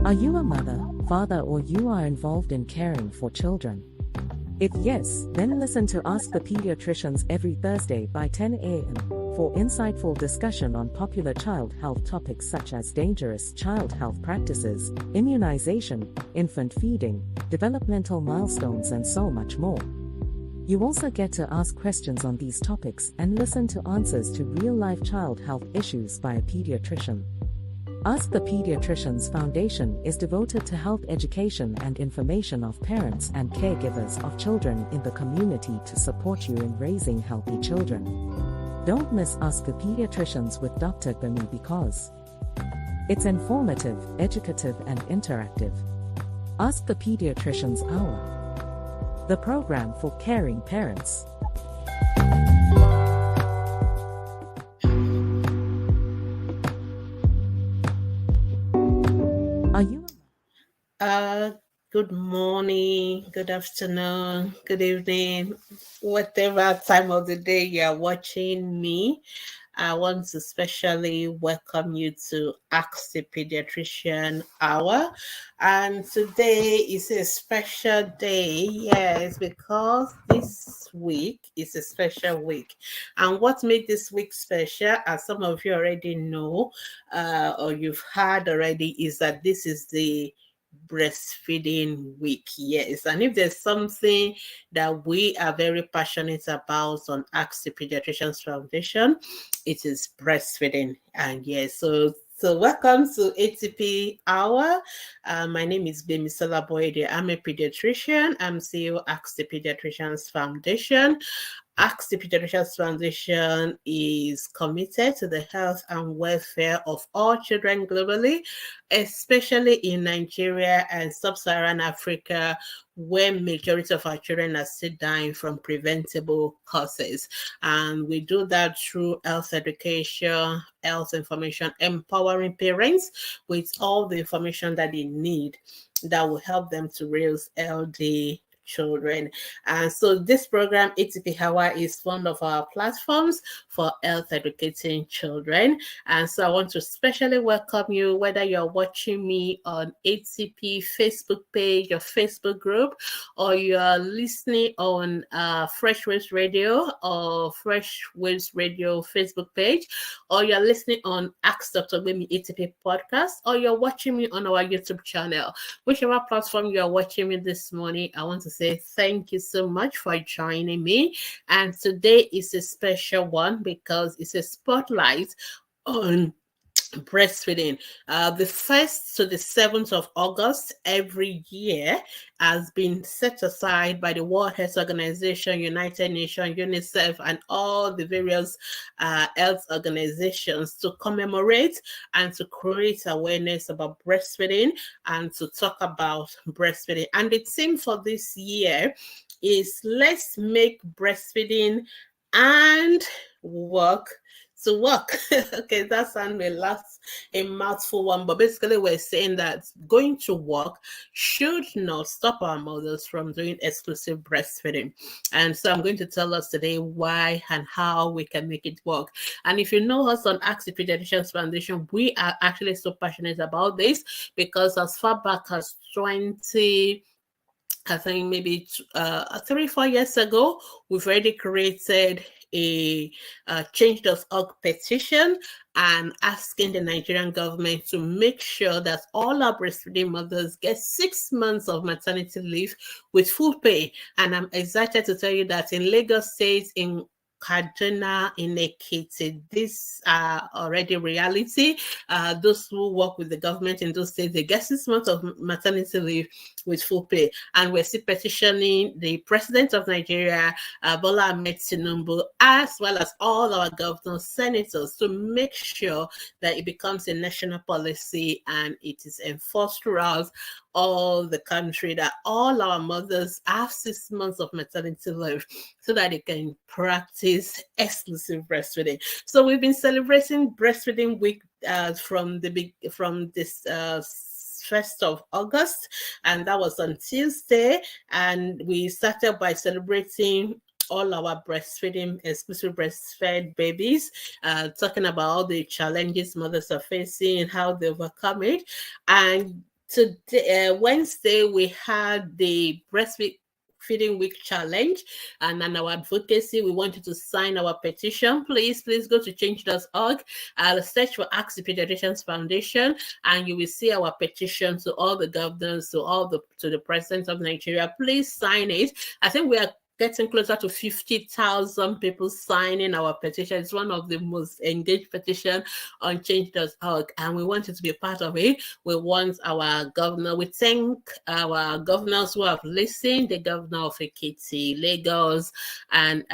Are you a mother, father, or you are involved in caring for children? If yes, then listen to Ask the Pediatricians every Thursday by 10 a.m. for insightful discussion on popular child health topics such as dangerous child health practices, immunization, infant feeding, developmental milestones, and so much more. You also get to ask questions on these topics and listen to answers to real-life child health issues by a pediatrician. Ask the Pediatricians Foundation is devoted to health education and information of parents and caregivers of children in the community to support you in raising healthy children. Don't miss Ask the Pediatricians with Dr. Bami because it's informative, educative, and interactive. Ask the Pediatricians Hour, the program for caring parents. Are you? Good morning, good afternoon, good evening, whatever time of the day you're watching me. I want to specially welcome you to Ask the Pediatrician Hour. And today is a special day, yes, because this week is a special week. And what made this week special, as some of you already know, or you've heard already, is that this is the breastfeeding week. Yes, and if there's something that we are very passionate about on Ask the Pediatricians Foundation, it is breastfeeding. And yes, so welcome to ATP Hour. My name is Bemisola Boyede. I'm a pediatrician. I'm CEO Ask the Pediatricians Foundation. Ask the Pediatricians Foundation is committed to the health and welfare of all children globally, especially in Nigeria and sub-Saharan Africa, where majority of our children are still dying from preventable causes. And we do that through health education, health information, empowering parents with all the information that they need that will help them to raise healthy children. And so this program, ATP Hour, is one of our platforms for health educating children. And so I want to especially welcome you, whether you're watching me on ATP Facebook page or Facebook group, or you're listening on Fresh Waves Radio or Fresh Waves Radio Facebook page, or you're listening on Ask Dr. Bami ATP podcast, or you're watching me on our YouTube channel. Whichever platform you're watching me this morning, I want to say thank you so much for joining me. And today is a special one because it's a spotlight on breastfeeding. The 1st to the 7th of August every year has been set aside by the World Health Organization, United Nations, UNICEF, and all the various health organizations to commemorate and to create awareness about breastfeeding and to talk about breastfeeding. And the theme for this year is let's make breastfeeding and work to work. Okay, that sounds a mouthful one, but basically we're saying that going to work should not stop our mothers from doing exclusive breastfeeding. And so I'm going to tell us today why and how we can make it work. And if you know us on Ask the Pediatricians Foundation, we are actually so passionate about this because as far back as 20, I think maybe 3-4 years ago, we've already created a change.org petition and asking the Nigerian government to make sure that all our breastfeeding mothers get 6 months of maternity leave with full pay. And I'm excited to tell you that in Lagos State, in Kaduna, in Ekiti, these are already reality. Those who work with the government in those states, they get 6 months of maternity leave with full pay. And we're still petitioning the president of Nigeria, Bola Ahmed Tinubu, as well as all our governors, senators, to make sure that it becomes a national policy and it is enforced throughout all the country, that all our mothers have 6 months of maternity leave so that they can practice exclusive breastfeeding. So we've been celebrating Breastfeeding Week from this 1st of August, and that was on Tuesday. And we started by celebrating all our breastfeeding, exclusive breastfed babies, talking about all the challenges mothers are facing and how they overcome it. And Today, Wednesday, we had the Breastfeeding Week Challenge, and on our advocacy, we want you to sign our petition. Please go to change.org. I'll search for Ask the Pediatricians Foundation, and you will see our petition to all the governors, to the president of Nigeria. Please sign it. I think we are getting closer to 50,000 people signing our petition. It's one of the most engaged petition on change.org, and we want you to be a part of it. We want our governor, we thank our governors who have listened, the governor of Ekiti, Lagos, and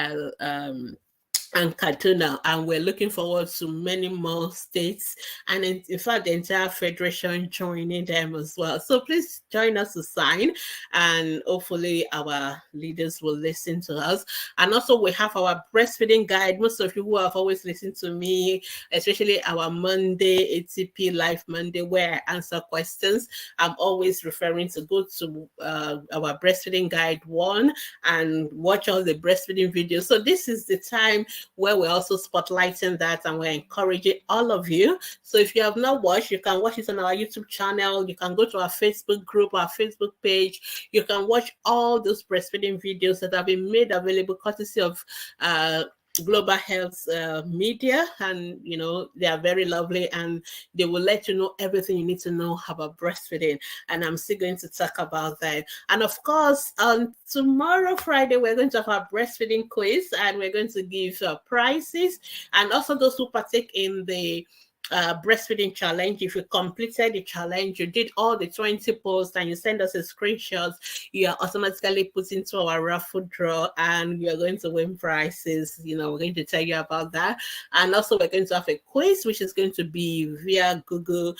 Kaduna, and we're looking forward to many more states, and in fact the entire federation joining them as well. So please join us to sign, and hopefully our leaders will listen to us. And also we have our breastfeeding guide. Most of you who have always listened to me, especially our Monday ATP Live Monday, where I answer questions, I'm always referring to go to our breastfeeding guide 1 and watch all the breastfeeding videos. So this is the time where we're also spotlighting that, and we're encouraging all of you. So if you have not watched, you can watch it on our YouTube channel. You can go to our Facebook group, our Facebook page. You can watch all those breastfeeding videos that have been made available courtesy of Global Health Media, and they are very lovely, and they will let you know everything you need to know about breastfeeding, and I'm still going to talk about that. And of course, on tomorrow, Friday, we're going to have our breastfeeding quiz, and we're going to give prizes, and also those who partake in the breastfeeding challenge. If you completed the challenge, you did all the 20 posts, and you send us a screenshot, you are automatically put into our raffle draw, and you're going to win prizes. We're going to tell you about that. And also we're going to have a quiz, which is going to be via Google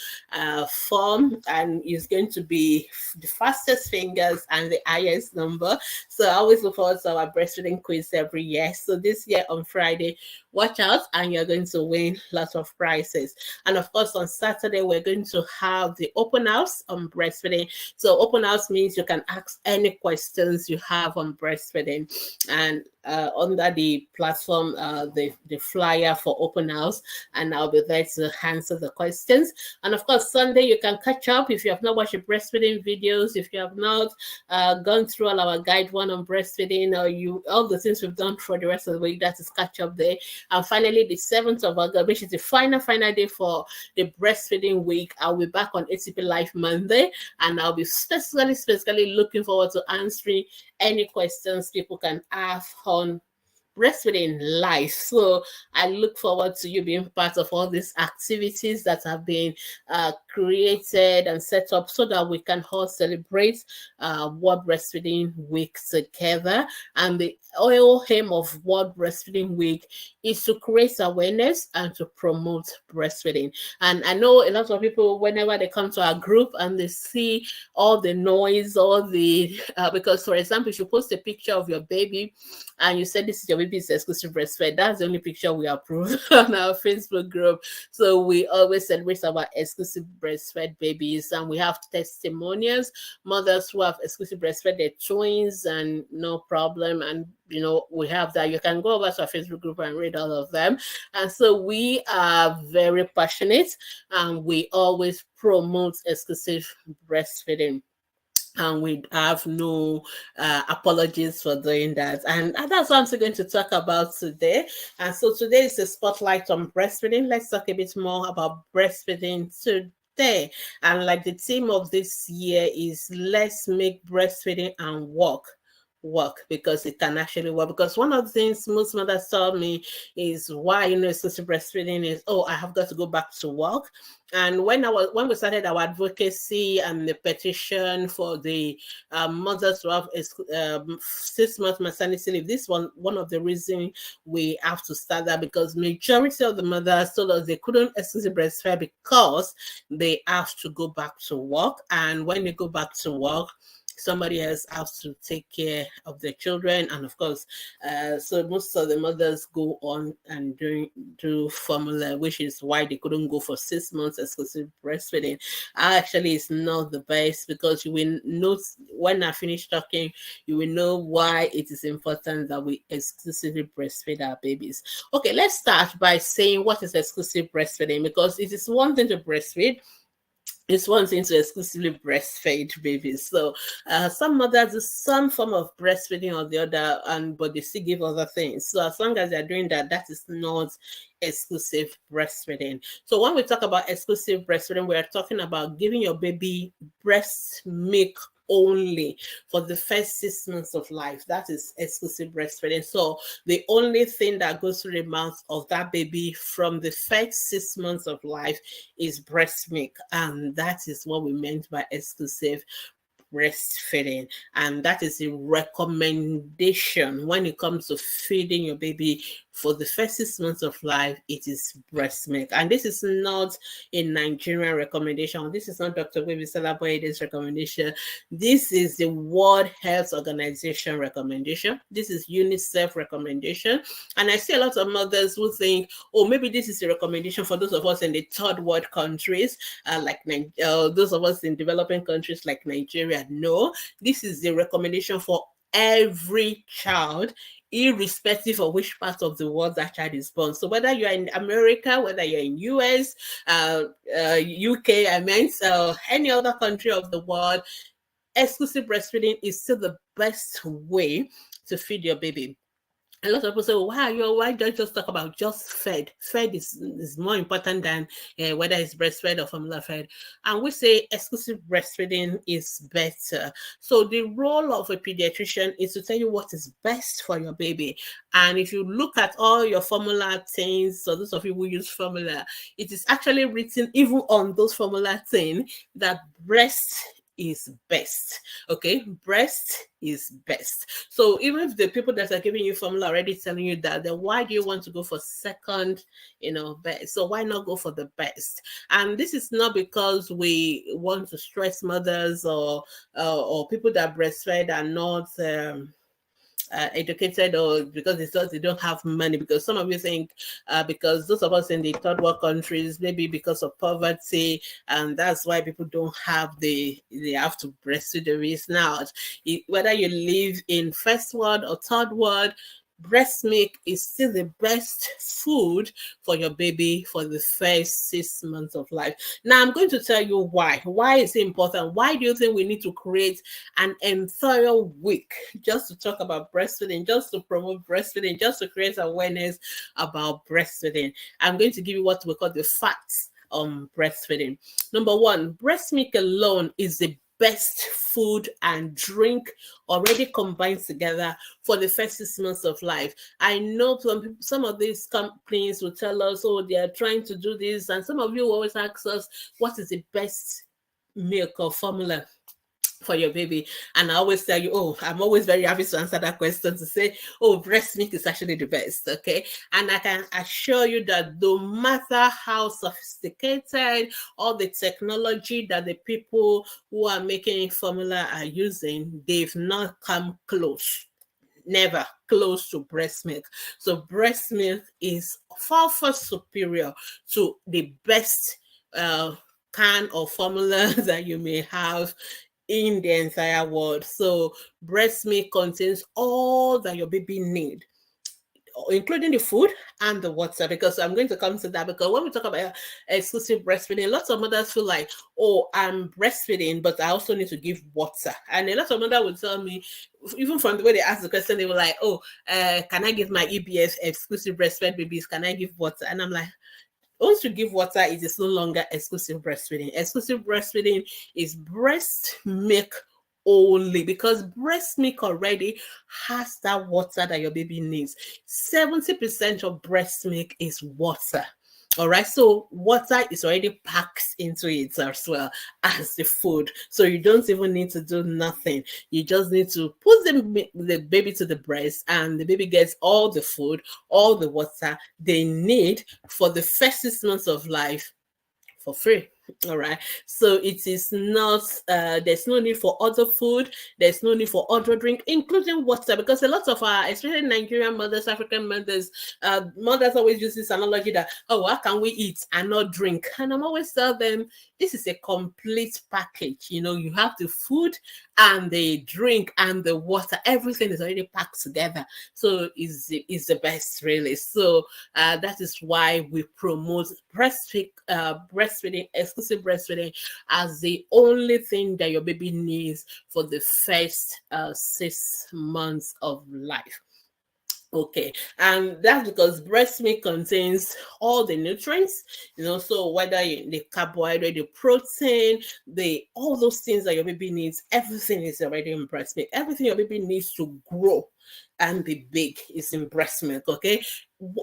form, and it's going to be the fastest fingers and the highest number. So I always look forward to our breastfeeding quiz every year. So this year on Friday, watch out, and you're going to win lots of prizes. And of course, on Saturday, we're going to have the open house on breastfeeding. So open house means you can ask any questions you have on breastfeeding. And under the platform, the flyer for open house, and I'll be there to answer the questions. And of course, Sunday, you can catch up if you have not watched the breastfeeding videos, if you have not gone through all our guide 1 on breastfeeding, or all the things we've done for the rest of the week. That is catch up day. And finally, the 7th of August, which is the final day for the breastfeeding week, I'll be back on ATP Live Monday, and I'll be specifically looking forward to answering any questions people can have on breastfeeding life. So I look forward to you being part of all these activities that have been created and set up so that we can all celebrate World Breastfeeding Week together. And the whole aim of World Breastfeeding Week is to create awareness and to promote breastfeeding. And I know a lot of people, whenever they come to our group and they see all the noise, because for example, if you post a picture of your baby and you said this is your baby's exclusive breastfed, that's the only picture we approve on our Facebook group. So we always celebrate our exclusive breastfed babies, and we have testimonials, mothers who have exclusive breastfed their twins and no problem. And we have that. You can go over to our Facebook group and read all of them. And so we are very passionate, and we always promote exclusive breastfeeding, and we have no apologies for doing that. And that's what I'm going to talk about today. And so today is a spotlight on breastfeeding. Let's talk a bit more about breastfeeding today. And like the theme of this year is let's make breastfeeding and work, because it can actually work. Because one of the things most mothers tell me is why exclusive breastfeeding is, I have got to go back to work. And when we started our advocacy and the petition for the mothers to have 6-month maternity leave, this one of the reasons we have to start that, because majority of the mothers told us they couldn't exclusive breastfeed because they have to go back to work. And when they go back to work, somebody else has to take care of the children. And of course, so most of the mothers go on and do formula, which is why they couldn't go for 6 months exclusive breastfeeding. Actually, it's not the best, because you will know when I finish talking, you will know why it is important that we exclusively breastfeed our babies. Okay, let's start by saying what is exclusive breastfeeding, because it is one thing to breastfeed, It's one thing to exclusively breastfeed babies. So some mothers do some form of breastfeeding or the other, and but they still give other things. So as long as they're doing that, that is not exclusive breastfeeding. So when we talk about exclusive breastfeeding, we're talking about giving your baby breast milk only for the first 6 months of life. That is exclusive breastfeeding. So the only thing that goes through the mouth of that baby from the first 6 months of life is breast milk. And that is what we meant by exclusive breastfeeding. And that is a recommendation when it comes to feeding your baby for the first 6 months of life. It is breast milk. And this is not a Nigerian recommendation. This is not Dr. Webi Salaboyede's recommendation. This is the World Health Organization recommendation. This is UNICEF recommendation. And I see a lot of mothers who think, oh, maybe this is a recommendation for those of us in the third world countries, like those of us in developing countries like Nigeria. No, this is the recommendation for every child, irrespective of which part of the world that child is born. So whether you're in America, whether you're in US, UK, I meant any other country of the world, exclusive breastfeeding is still the best way to feed your baby. A lot of people say, well, why don't you just talk about just fed? Fed is more important than whether it's breastfed or formula fed. And we say exclusive breastfeeding is better. So the role of a pediatrician is to tell you what is best for your baby. And if you look at all your formula things, so those of you who use formula, it is actually written even on those formula things that breast is best. Okay, breast is best. So even if the people that are giving you formula already telling you that, then why do you want to go for second, best? So why not go for the best? And this is not because we want to stress mothers or people that breastfeed are not educated, or because it's just they don't have money. Because some of you think because those of us in the third world countries, maybe because of poverty, and that's why people don't have they have to breastfeed. The reason not. Whether you live in first world or third world, breast milk is still the best food for your baby for the first 6 months of life. Now, I'm going to tell you why. Why is it important? Why do you think we need to create an entire week just to talk about breastfeeding, just to promote breastfeeding, just to create awareness about breastfeeding? I'm going to give you what we call the facts on breastfeeding. Number one, breast milk alone is the best food and drink already combined together for the first 6 months of life. I know some of these companies will tell us, oh, they are trying to do this, and some of you always ask us, what is the best milk or formula for your baby? And I always tell you, oh, I'm always very happy to answer that question, to say, oh, breast milk is actually the best. Okay, and I can assure you that no matter how sophisticated all the technology that the people who are making formula are using, they've not come close, never close to breast milk. So breast milk is far superior to the best can or formula that you may have in the entire world. So breast milk contains all that your baby need, including the food and the water, because I'm going to come to that. Because when we talk about exclusive breastfeeding, lots of mothers feel like, oh, I'm breastfeeding, but I also need to give water. And a lot of mothers would tell me, even from the way they ask the question, they were like, oh, can I give my EBS exclusive breastfed babies? Can I give water? And I'm like, once you give water, it is no longer exclusive breastfeeding. Exclusive breastfeeding is breast milk only, because breast milk already has that water that your baby needs. 70% of breast milk is water. All right, so water is already packed into it as well as the food. So you don't even need to do nothing. You just need to put the baby to the breast, and the baby gets all the food, all the water they need for the first 6 months of life for free. All right, so it is not there's no need for other food, there's no need for other drink, including water, because a lot of our, especially Nigerian mothers, African mothers, mothers always use this analogy that, oh, how can we eat and not drink? And I'm always tell them, this is a complete package. You have the food and the drink and the water, everything is already packed together. So is the best, really. So that is why we promote breastfeeding exclusive breastfeeding as the only thing that your baby needs for the first 6 months of life. Okay, and that's because breast milk contains all the nutrients, so whether the carbohydrate, the protein, the all those things that your baby needs, everything is already in breast milk. Everything your baby needs to grow and be big is in breast milk. Okay,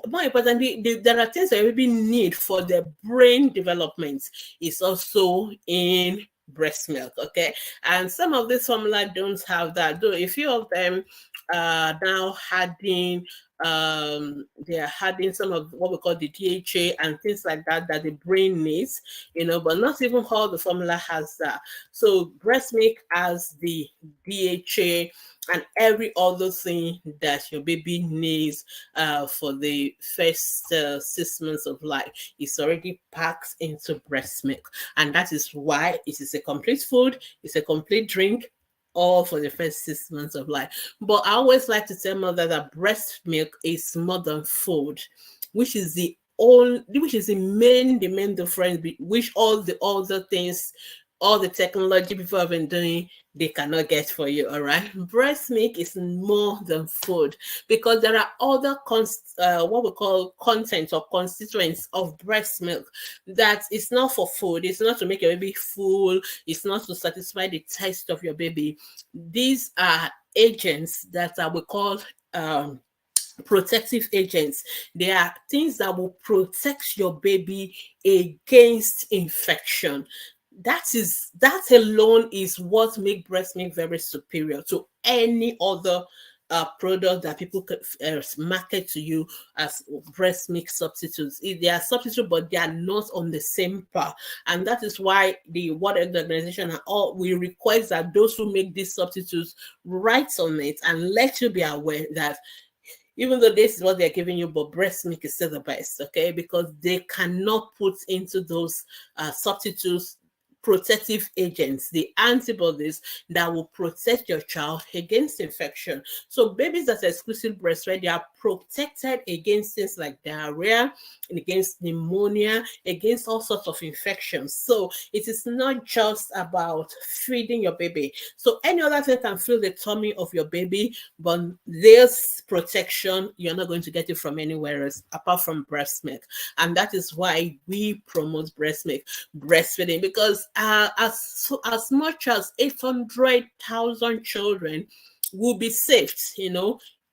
more importantly, there are things that your baby need for their brain development is also in breast milk. Okay, and some of this formula don't have that, though a few of them now adding they are adding some of what we call the DHA and things like that that the brain needs, but not even all the formula has that. So breast milk has the DHA and every other thing that your baby needs for the first 6 months of life is already packed into breast milk, and that is why it is a complete food, it's a complete drink, all for the first 6 months of life. But I always like to tell mothers that breast milk is more than food, which is the main difference, which all the other things, all the technology people have been doing, they cannot get for you. All right, breast milk is more than food because there are other what we call content or constituents of breast milk that is not for food. It's not to make your baby full. It's not to satisfy the taste of your baby. These are agents that we call protective agents. They are things that will protect your baby against infection. That alone is what makes breast milk very superior to any other product that people could market to you as breast milk substitutes. They are substitutes, but they are not on the same par. And that is why the World Health Organization and all we request that those who make these substitutes write on it and let you be aware that even though this is what they're giving you, but breast milk is still the best, okay? Because they cannot put into those substitutes protective agents, the antibodies that will protect your child against infection. So babies that are exclusive breastfed, they are protected against things like diarrhea, against pneumonia, against all sorts of infections. So it is not just about feeding your baby. So any other thing can fill the tummy of your baby, but this protection, you're not going to get it from anywhere else apart from breast milk. And that is why we promote breast milk breastfeeding, because as much as 800,000 children will be saved,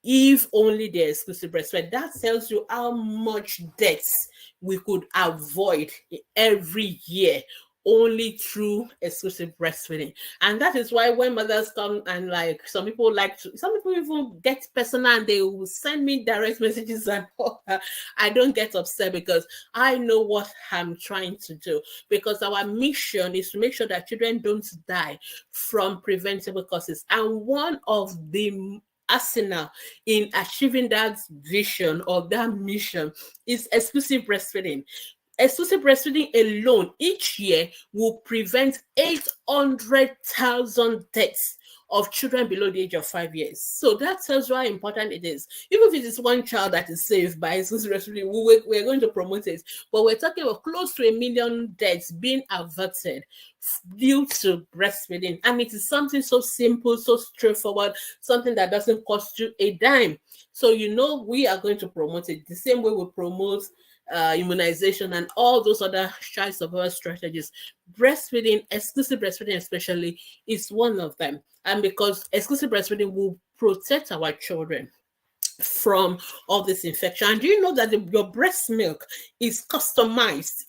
if only they're exclusive breastfed. That tells you how much deaths we could avoid every year only through exclusive breastfeeding. And that is why when mothers come and some people even get personal and they will send me direct messages and I don't get upset because I know what I'm trying to do, because our mission is to make sure that children don't die from preventable causes. And one of the arsenal in achieving that vision or that mission is exclusive breastfeeding. Exclusive breastfeeding alone each year will prevent 800,000 deaths of children below the age of 5 years. So that tells you how important it is. Even if it is one child that is saved by exclusive breastfeeding, we're going to promote it. But we're talking about close to 1 million deaths being averted due to breastfeeding. And it is something so simple, so straightforward, something that doesn't cost you a dime. So we are going to promote it the same way we promote immunization and all those other child support strategies. Breastfeeding, exclusive breastfeeding especially, is one of them. And because exclusive breastfeeding will protect our children from all this infection. And do you know that your breast milk is customized,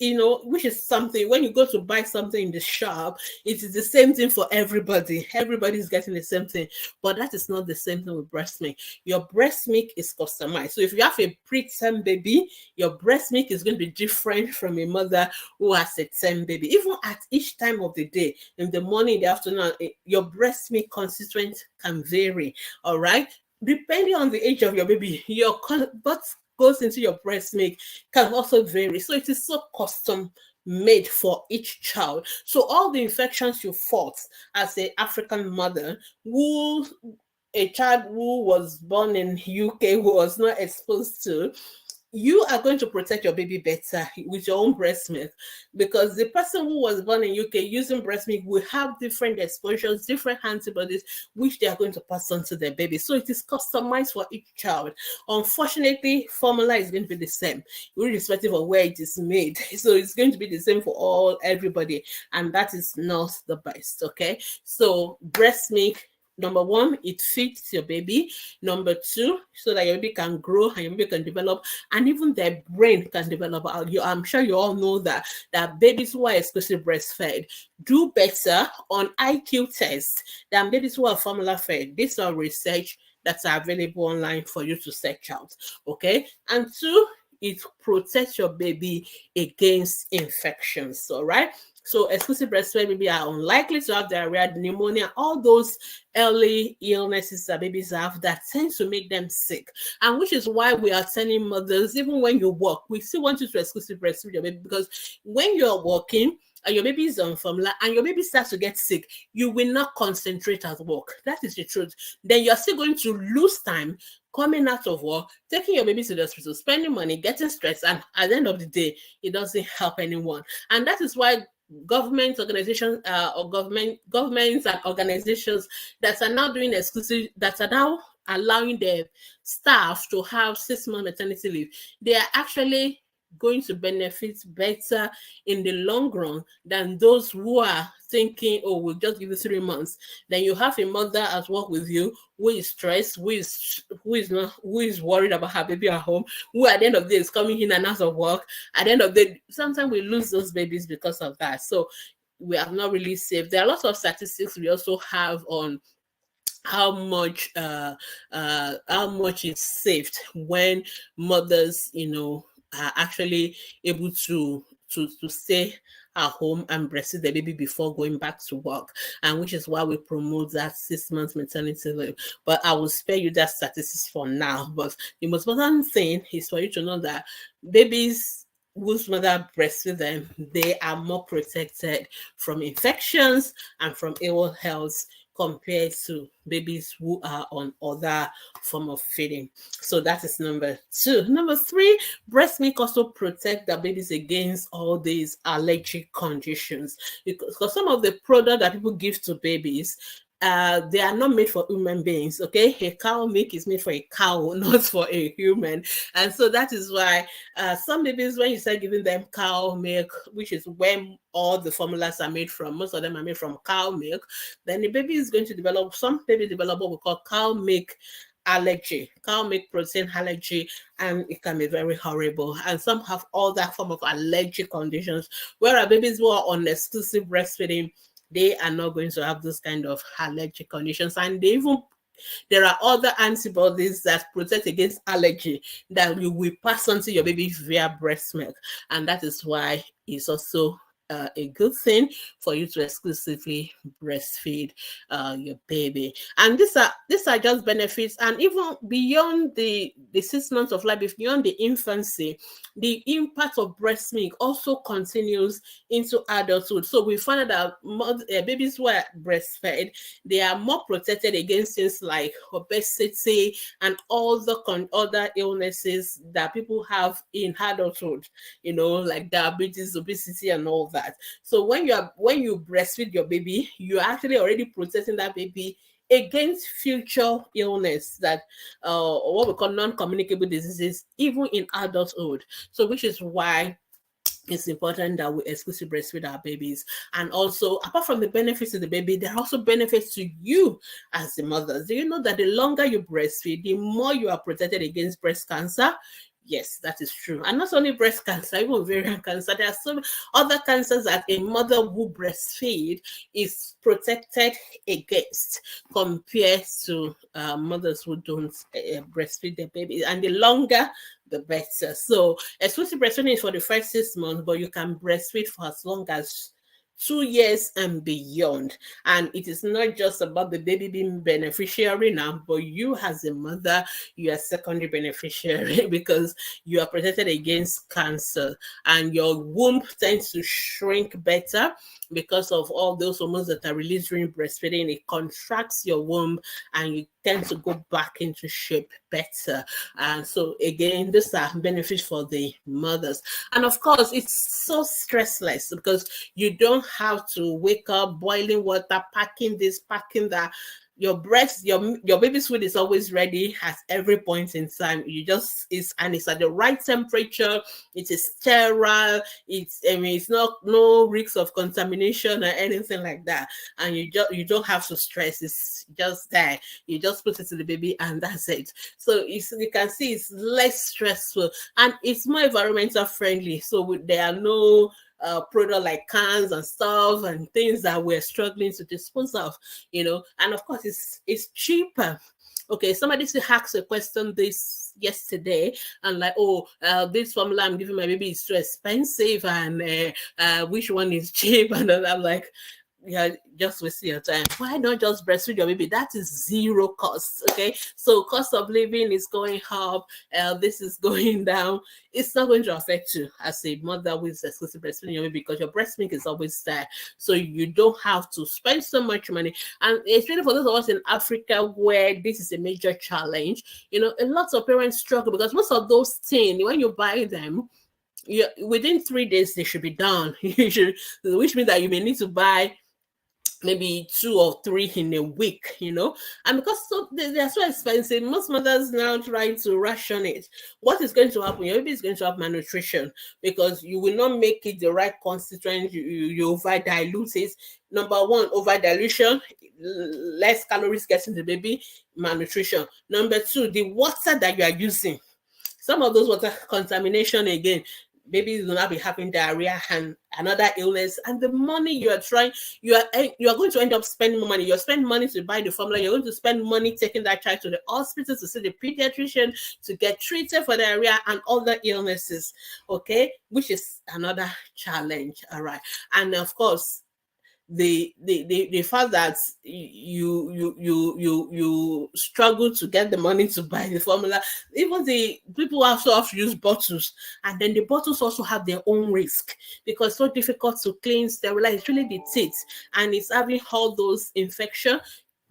which is something when you go to buy something in the shop, it is the same thing for everybody. Everybody's getting the same thing, but that is not the same thing with breast milk. Your breast milk is customized. So if you have a preterm baby, your breast milk is going to be different from a mother who has a term baby. Even at each time of the day, in the morning, in the afternoon, your breast milk constituent can vary. All right. Depending on the age of your baby, what goes into your breast milk can also vary. So it is so custom made for each child. So all the infections you fought as an African mother, a child who was born in UK who was not exposed to, you are going to protect your baby better with your own breast milk, because the person who was born in UK using breast milk will have different exposures, different antibodies, which they are going to pass on to their baby. So it is customized for each child. Unfortunately, formula is going to be the same, irrespective of where it is made. So it's going to be the same for everybody, and that is not the best. Okay, so breast milk, number one, it feeds your baby. Number two, so that your baby can grow and your baby can develop, and even their brain can develop. I'm sure you all know that babies who are exclusively breastfed do better on IQ tests than babies who are formula fed. These are research that's available online for you to search out. Okay, and two, it protects your baby against infections. All right. So exclusive breastfed baby are unlikely to have diarrhea, pneumonia, all those early illnesses that babies have that tend to make them sick. And which is why we are telling mothers, even when you work, we still want you to exclusive breastfeed your baby, because when you're working and your baby is on formula and your baby starts to get sick, you will not concentrate at work. That is the truth. Then you're still going to lose time coming out of work, taking your baby to the hospital, spending money, getting stressed, and at the end of the day, it doesn't help anyone. And that is why government organizations or governments and organizations that are now doing exclusive, that are now allowing their staff to have 6 month maternity leave, they are actually going to benefit better in the long run than those who are thinking, oh, we'll just give you 3 months. Then you have a mother at work with you who is stressed, who is worried about her baby at home, who at the end of the day is coming in and out of work. At the end of the day, sometimes we lose those babies because of that. So we are not really safe. There are lots of statistics we also have on how much is saved when mothers, are actually able to stay at home and breastfeed the baby before going back to work, and which is why we promote that 6 months maternity leave. But I will spare you that statistics for now. But the most important thing is for you to know that babies whose mother breastfeed them, they are more protected from infections and from ill health compared to babies who are on other form of feeding. So that is number two. Number three, breast milk also protect the babies against all these allergic conditions, because some of the product that people give to babies, they are not made for human beings. Okay, a cow milk is made for a cow, not for a human. And so that is why some babies, when you start giving them cow milk, which is when all the formulas are made from, most of them are made from cow milk, then the baby is going to develop, some baby develop what we call cow milk allergy, cow milk protein allergy, and it can be very horrible. And some have all that form of allergic conditions, whereas babies who are on exclusive breastfeeding, they are not going to have those kind of allergic conditions. And there are other antibodies that protect against allergy that you will pass on to your baby via breast milk. And that is why it's also a good thing for you to exclusively breastfeed your baby. And these are just benefits. And even beyond the 6 months of life, beyond the infancy, the impact of breast milk also continues into adulthood. So we find out that babies who are breastfed, they are more protected against things like obesity and all the other illnesses that people have in adulthood, like diabetes, obesity, and all that. So when you breastfeed your baby, you're actually already protecting that baby against future illness, that what we call non-communicable diseases, even in adulthood. So which is why it's important that we exclusively breastfeed our babies. And also, apart from the benefits to the baby, there are also benefits to you as the mothers. Do you know that the longer you breastfeed, the more you are protected against breast cancer? Yes, that is true. And not only breast cancer, even ovarian cancer. There are some other cancers that a mother who breastfeed is protected against compared to mothers who don't breastfeed their baby. And the longer, the better. So exclusive breastfeeding is for the first 6 months, but you can breastfeed for as long as 2 years and beyond. And it is not just about the baby being beneficiary now, but you as a mother, you are secondary beneficiary because you are protected against cancer, and your womb tends to shrink better because of all those hormones that are released during breastfeeding. It contracts your womb and you tend to go back into shape better. And so again, these are benefits for the mothers. And of course, it's so stressless because you don't have to wake up boiling water, packing this, packing that. Your baby's food is always ready at every point in time. You just it's at the right temperature. It is sterile. It's not no risks of contamination or anything like that. And you don't have to stress. It's just there. You just put it to the baby and that's it. So you can see it's less stressful and it's more environmental friendly. So there are no product like cans and stuff and things that we're struggling to dispose of, and of course it's cheaper. Okay, somebody asked a question this yesterday and like, this formula I'm giving my baby is too expensive and which one is cheap, and then I'm like, yeah, just wasting your time. Why not just breastfeed your baby? That is zero cost. Okay, so cost of living is going up, this is going down. It's not going to affect you as a mother with exclusive breastfeeding your baby because your breast milk is always there, so you don't have to spend so much money. And especially for those of us in Africa where this is a major challenge, a lot of parents struggle because most of those things, when you buy them, within 3 days they should be done. Which means that you may need to buy maybe 2 or 3 in a week, and because they are so expensive, most mothers now trying to ration it. What is going to happen? Your baby is going to have malnutrition because you will not make it the right constituent. You over dilute it. Number one, over dilution, less calories getting the baby, malnutrition. Number two, the water that you are using, some of those water contamination again, babies will not be having diarrhea and another illness. And the money you are going to end up spending more money. You're spending money to buy the formula. You're going to spend money taking that child to the hospital to see the pediatrician to get treated for diarrhea and other illnesses. Okay, which is another challenge. All right, and of course, the fact that you struggle to get the money to buy the formula. Even the people also have to use bottles, and then the bottles also have their own risk because it's so difficult to clean, sterilize. It's really the teeth, and it's having all those infection.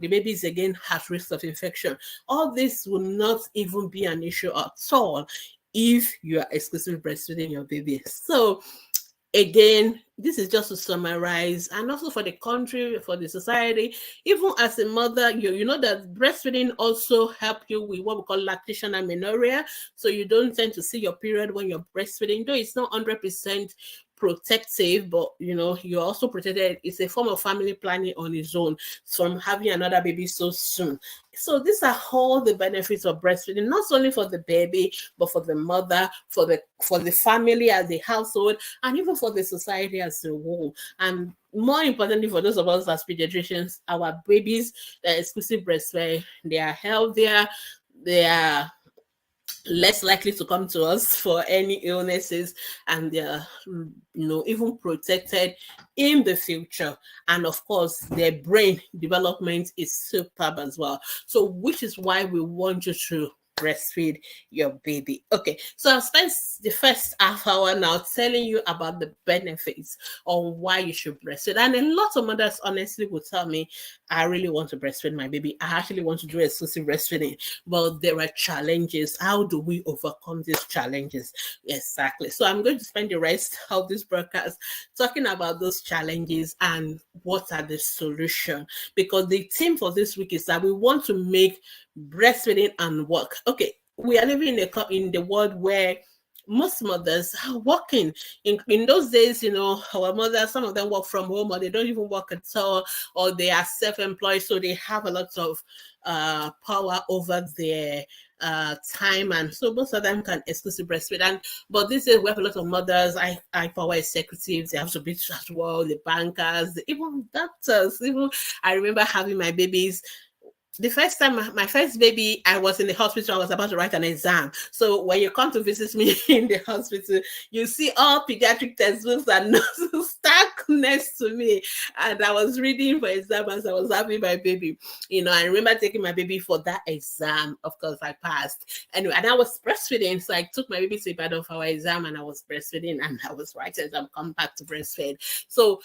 The babies again have risk of infection. All this will not even be an issue at all if you are exclusively breastfeeding your baby. So again, this is just to summarize, and also for the country, for the society, even as a mother, you know that breastfeeding also help you with what we call lactation amenorrhea. So you don't tend to see your period when you're breastfeeding, though it's not 100% protective, but you're also protected. It's a form of family planning on its own from having another baby so soon. So these are all the benefits of breastfeeding, not only for the baby, but for the mother, for the family as a household, and even for the society as a whole. And more importantly, for those of us as pediatricians, our babies that are exclusive breastfeed, they are healthier, they are less likely to come to us for any illnesses, and they're even protected in the future. And of course, their brain development is superb as well, so which is why we want you to breastfeed your baby. Okay, so I've spent the first half hour now telling you about the benefits on why you should breastfeed. And a lot of mothers honestly will tell me, I really want to breastfeed my baby. I actually want to do exclusive breastfeeding, but there are challenges. How do we overcome these challenges? Exactly. So I'm going to spend the rest of this broadcast talking about those challenges and what are the solutions, because the theme for this week is that we want to make breastfeeding and work. Okay, we are living in the world where most mothers are working. In those days, our mothers, some of them work from home, or they don't even work at all, or they are self-employed, so they have a lot of power over their time, and so most of them can exclusively breastfeed. But this is we have a lot of mothers, high power executives. They have to be as well, the bankers, even doctors. Even I remember having my babies. the first time my first baby, I was in the hospital. I was about to write an exam. So when you come to visit me in the hospital, you see all pediatric textbooks and nurses stuck next to me, and I was reading for exam as I was having my baby. I remember taking my baby for that exam. Of course, I passed. Anyway, and I was breastfeeding, so I took my baby to Ibadan for our exam, and I was breastfeeding, and I was writing exam, come back to breastfeed. So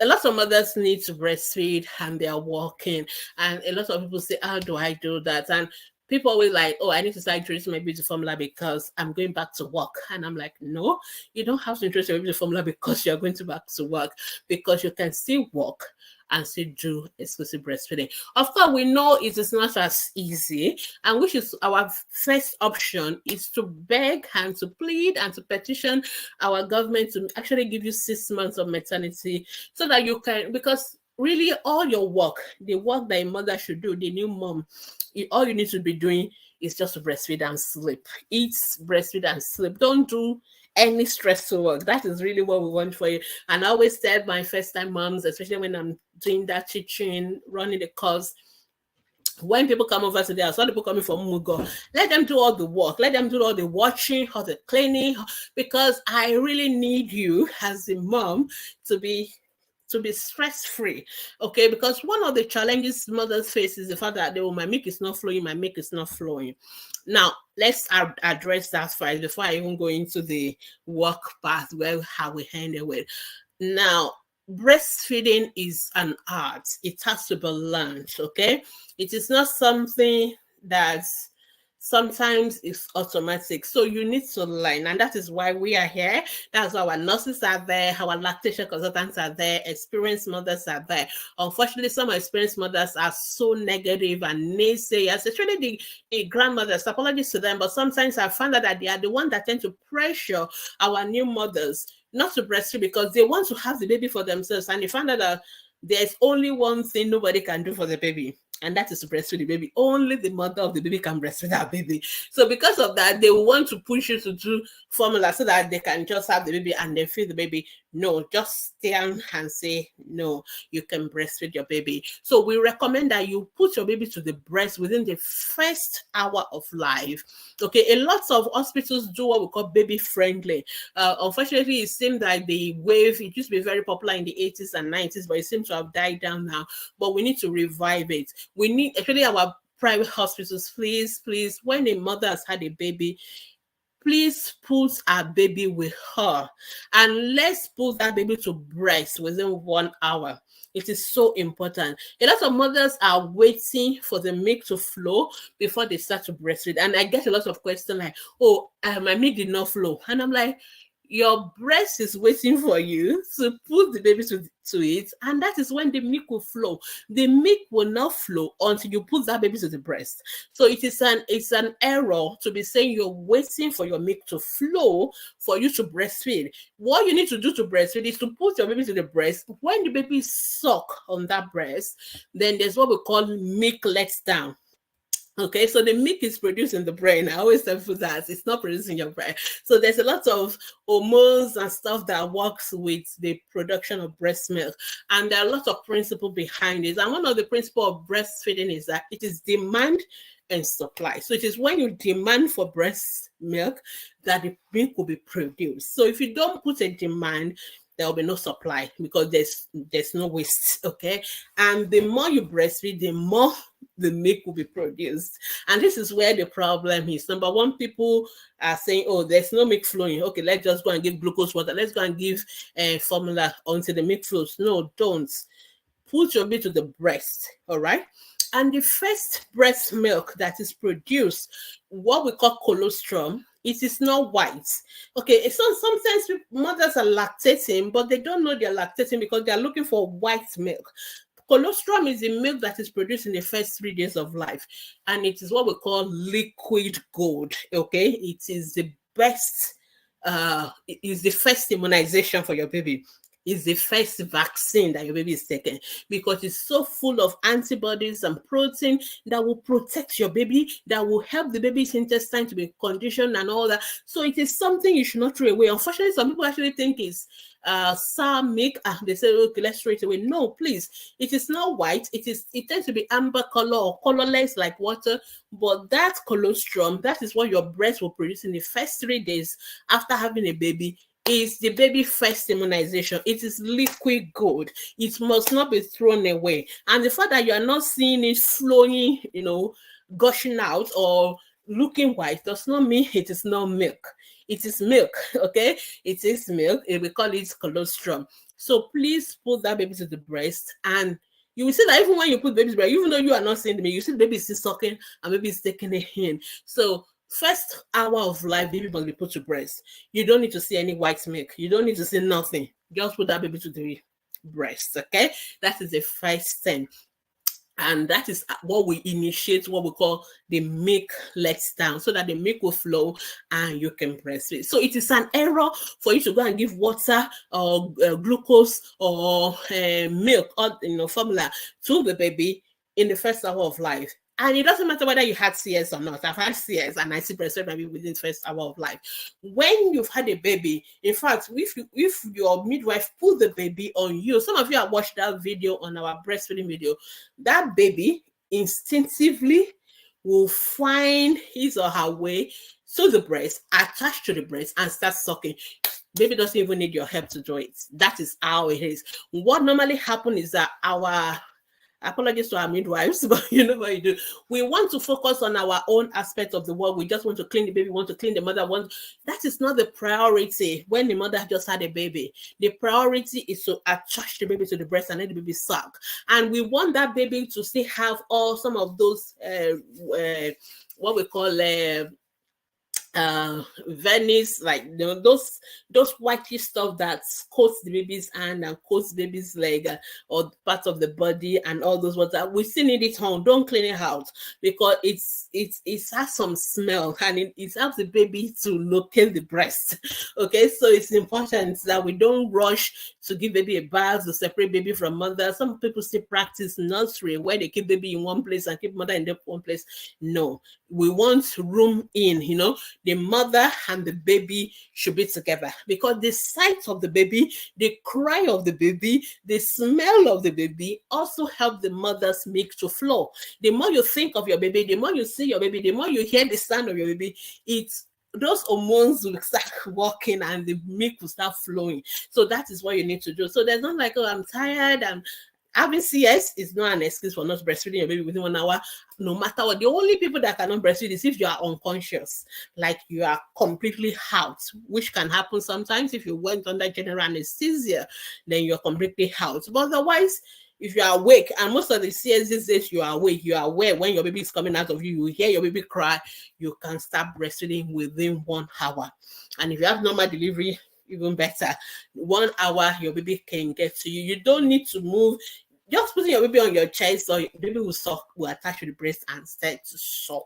a lot of mothers need to breastfeed and they are walking. And a lot of people say, how do I do that? And people always like, oh, I need to start introducing my baby to formula because I'm going back to work. And I'm like, no, you don't have to introduce your baby to formula because you're going to back to work, because you can still walk and still do exclusive breastfeeding. Of course, we know it is not as easy, and which is our first option is to beg and to plead and to petition our government to actually give you 6 months of maternity so that you can, because really all your work, the work that a mother should do, the new mom, all you need to be doing is just to breastfeed and sleep. Eat, breastfeed and sleep. Don't do any stressful work. That is really what we want for you. And I always tell my first time moms, especially when I'm doing that teaching, running the course, when people come over to the house, when people coming from Mugo, let them do all the work, let them do all the watching, all the cleaning, because I really need you as a mom to be stress-free, okay? Because one of the challenges mothers face is the fact that my milk is not flowing, my milk is not flowing. Now, let's address that first before I even go into the work part where how we handle it. Now, breastfeeding is an art. It has to be learned, okay? It is not something that's sometimes it's automatic. So you need to learn. And that is why we are here. That's why our nurses are there, our lactation consultants are there, experienced mothers are there. Unfortunately, some experienced mothers are so negative and naysayers, especially the grandmothers. Apologies to them, but sometimes I find out that they are the ones that tend to pressure our new mothers not to breastfeed because they want to have the baby for themselves. And they find out that there's only one thing nobody can do for the baby, and that is to breastfeed the baby. Only the mother of the baby can breastfeed that baby. So because of that, they want to push you to do formula so that they can just have the baby and then feed the baby. No, just stand and say, no, you can breastfeed your baby. So we recommend that you put your baby to the breast within the first hour of life. Okay, a lot of hospitals do what we call baby friendly. Unfortunately, it seems like the wave, it used to be very popular in the 80s and 90s, but it seems to have died down now. But we need to revive it. We need, actually, our private hospitals, please, when a mother has had a baby, please put our baby with her and let's put that baby to breast within 1 hour. It is so important. A lot of mothers are waiting for the milk to flow before they start to breastfeed. And I get a lot of questions like, oh, my milk did not flow. And I'm like, your breast is waiting for you to put the baby to it, and that is when the milk will flow. The milk will not flow until you put that baby to the breast. So it's an error to be saying you're waiting for your milk to flow for you to breastfeed. What you need to do to breastfeed is to put your baby to the breast. When the baby suck on that breast, then there's what we call milk lets down. Okay, so the milk is produced in the brain. I always tell people that it's not produced in your brain. So there's a lot of hormones and stuff that works with the production of breast milk. And there are a lot of principles behind it. And one of the principles of breastfeeding is that it is demand and supply. So it is when you demand for breast milk that the milk will be produced. So if you don't put a demand, there will be no supply because there's no waste. Okay, and the more you breastfeed, the more the milk will be produced. And this is where the problem is. Number one, people are saying, oh, there's no milk flowing. Okay, let's just go and give glucose water. Let's go and give formula until the milk flows. No, don't. Put your baby to the breast, all right? And the first breast milk that is produced, what we call colostrum, it is not white. Okay, so sometimes mothers are lactating, but they don't know they're lactating because they're looking for white milk. Colostrum is the milk that is produced in the first 3 days of life, and it is what we call liquid gold. Okay, it is the best, it is the first immunization for your baby. is the first vaccine that your baby is taking, because it's so full of antibodies and protein that will protect your baby, that will help the baby's intestine to be conditioned and all that. So it is something you should not throw away. Unfortunately, some people actually think it's sour milk, and they say, okay, let's throw it away. No, please. It is not white. It tends to be amber color or colorless like water. But that colostrum, that is what your breast will produce in the first 3 days after having a baby, is the baby first immunization. It is liquid gold. It must not be thrown away. And the fact that you are not seeing it flowing, gushing out or looking white does not mean it is not milk. It is milk, okay? It is milk. We call it colostrum. So please put that baby to the breast, and you will see that even when you put baby's breast, even though you are not seeing the baby, you see the baby is still sucking and baby is taking it in. So first hour of life, baby must be put to breast. You don't need to see any white milk. You don't need to see nothing. Just put that baby to the breast, okay? That is the first thing. And that is what we initiate, what we call the milk lets down, so that the milk will flow and you can breastfeed. So it is an error for you to go and give water or glucose or milk or formula to the baby in the first hour of life. And it doesn't matter whether you had CS or not. I've had CS and I see breastfeed baby within the first hour of life. When you've had a baby, in fact, if your midwife put the baby on you, some of you have watched that video on our breastfeeding video, that baby instinctively will find his or her way to the breast, attached to the breast, and start sucking. Baby doesn't even need your help to do it. That is how it is. What normally happens is that apologies to our midwives, but you know what you do. We want to focus on our own aspect of the work. We just want to clean the baby, want to clean the mother. That is not the priority when the mother just had a baby. The priority is to attach the baby to the breast and let the baby suck. And we want that baby to still have some of those, what we call Venice, like those whitey stuff that coats the baby's hand and coats the baby's leg or part of the body and all those ones that we still need it home. Don't clean it out, because it has some smell and it helps the baby to locate the breast. Okay, so it's important that we don't rush to give baby a bath to separate baby from mother. Some people still practice nursery where they keep baby in one place and keep mother in one place. No, we want room in, the mother and the baby should be together, because the sight of the baby, the cry of the baby, the smell of the baby also help the mother's milk to flow. The more you think of your baby, the more you see your baby, the more you hear the sound of your baby, those hormones will start working and the milk will start flowing. So that is what you need to do. So there's not like, oh, I'm tired, having CS is not an excuse for not breastfeeding your baby within 1 hour, no matter what. The only people that cannot breastfeed is if you are unconscious, like you are completely out, which can happen sometimes. If you went under general anesthesia, then you're completely out. But otherwise, if you are awake, and most of the CS these days, you are awake, you are aware when your baby is coming out of you, you hear your baby cry, you can start breastfeeding within 1 hour. And if you have normal delivery, even better. 1 hour, your baby can get to you. You don't need to move. Just putting your baby on your chest, or your baby will attach to the breast and start to suck.